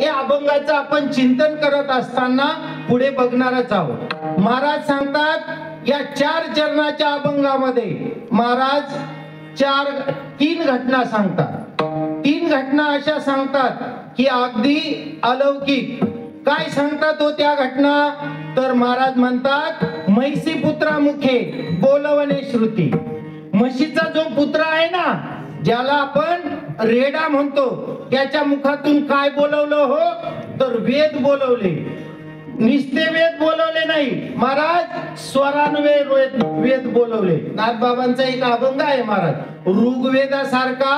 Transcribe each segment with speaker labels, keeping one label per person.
Speaker 1: या अभंगाचं आपण चिंतन करत असताना पुढे बघणारच आहोत। महाराज सांगतात या 4 चरणाच्या अभंगामध्ये महाराज 3 घटना सांगतात। 3 घटना अशा सांगतात की अगदी अलौकिक। काय सांगतात हो त्या घटना? तर महाराज म्हणतात म्हैसी पुत्रा मुखे बोलवणे श्रुती। म्हशीचा जो पुत्र आहे ना, ज्याला आपण रेडा म्हणतो, त्याच्या मुखातून काय बोलवलं हो? तर वेद बोलवले। निस्ते वेद बोलवले नाही महाराज, स्वरान्वये वेद बोलवले। नाथबाबांचा एक अभंग आहे महाराज, ऋग्वेदासारखा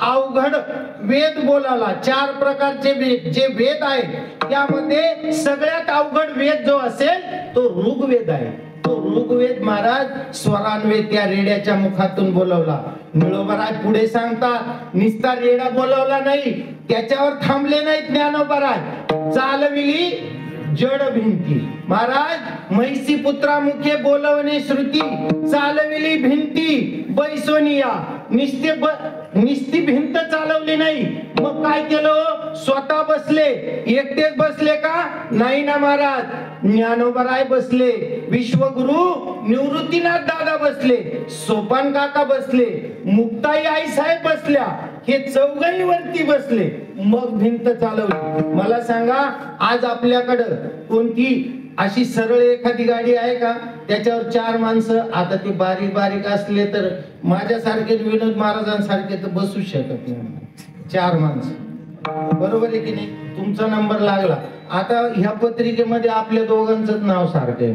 Speaker 1: अवघड वेद बोलावला। 4 प्रकारचे वेद जे वेद आहेत त्यामध्ये सगळ्यात अवघड वेद जो असेल तो ऋग्वेद आहे। तो ऋग्वेद महाराज स्वरान्वये त्या रेड्याच्या मुखातून बोलवला। निळोबाराज पुढे सांगतात निस्ता रेडा बोलवला नाही, त्याच्यावर थांबले नाहीत ज्ञानोबाराज, चालविली जड भिंती। महाराज म्हैसी पुत्रा मुखे बोलवणे श्रुती, चालविली भिंती बैसोनिया। निस्ती भिंत चालवली नाही, मग काय केलं? स्वतः बसले। एकटेच बसले का? नाही ना महाराज, ज्ञानोबाराय बसले, विश्वगुरु निवृत्तीनाथ दादा बसले, सोपान काका बसले, मुक्ताई आई साहेब बसल्या, हे 4घही वरती बसले, मग भिंत चालवली। मला सांगा आज आपल्याकडं कोणती अशी सरळ एखादी गाडी आहे का त्याच्यावर 4 माणसं? आता ते बारीक बारीक असले तर माझ्यासारखे विनोद महाराजांसारखे तर बसू शकत नाही 4 माणसं, बरोबर आहे की नाही? तुमचा नंबर लागला, आता ह्या पत्रिकेमध्ये आपल्या दोघांचंच नाव सारखं आहे,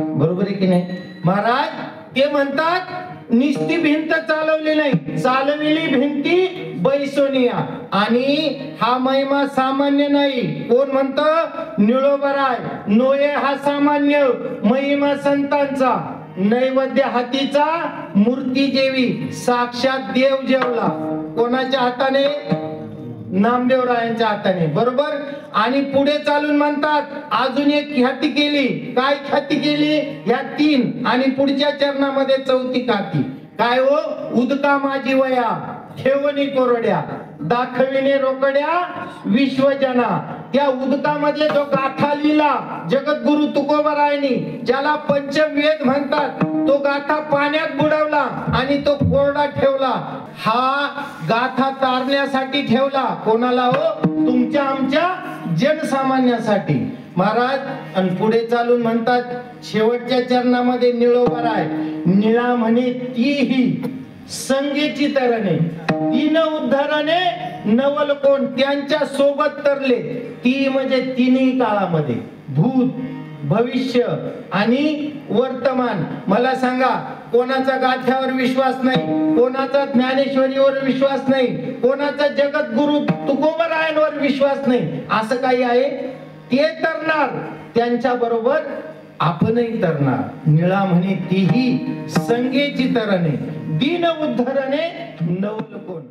Speaker 1: बरोबर आहे की नाही? महाराज ते म्हणतात निस्ती भिंत चालवली नाही, चालविली भिंती बैसोनिया। आणि हा महिमा सामान्य नाही। कोण म्हणतं? निळोबाराय। नोये हा सामान्य महिमा संतांचा, नैवेद्य हातीचा मूर्ती जेवी, साक्षात देव जेवला। कोणाच्या हाताने? नामदेवरायांच्या हाताने, बरोबर। आणि पुढे चालून म्हणतात अजून एक ख्याती केली। काय ख्याती केली? ह्या 3 आणि पुढच्या चरणामध्ये 4थी ख्याती काय हो? उदका माझी वया ठेवणी कोरड्या, दाखविणे रोकड्या विश्वजना। त्या उदकामध्ये जो गाथा लिहिला जगद्गुरु तुकोबारायांनी, ज्याला पंचवेद म्हणतात, तो गाथा पाण्यात बुडवला आणि तो कोरडा ठेवला। हा गाथा तारण्यासाठी ठेवला। कोणाला हो? तुमच्या आमच्या जनसामान्यासाठी महाराज। आणि पुढे चालून म्हणतात शेवटच्या चरणामध्ये निळोबाराय, निळा म्हणे तीही संगेची तरणे, 3 उद्धरणे नवल कोण त्यांच्या सोबत तरले। ती म्हणजे 3ही काळामध्ये भूत भविष्य आणि वर्तमान। मला सांगा कोणाचा गाथ्यावर विश्वास नाही, कोणाचा ज्ञानेश्वरीवर विश्वास नाही, कोणाचा जगद्गुरु तुकोबारायांवर विश्वास नाही, असं काही आहे? ते तरणार, त्यांच्या बरोबर आपणही तरणार। निळा म्हणे तीही संगेची तरणे, दीन उद्धरणे नवल कोण।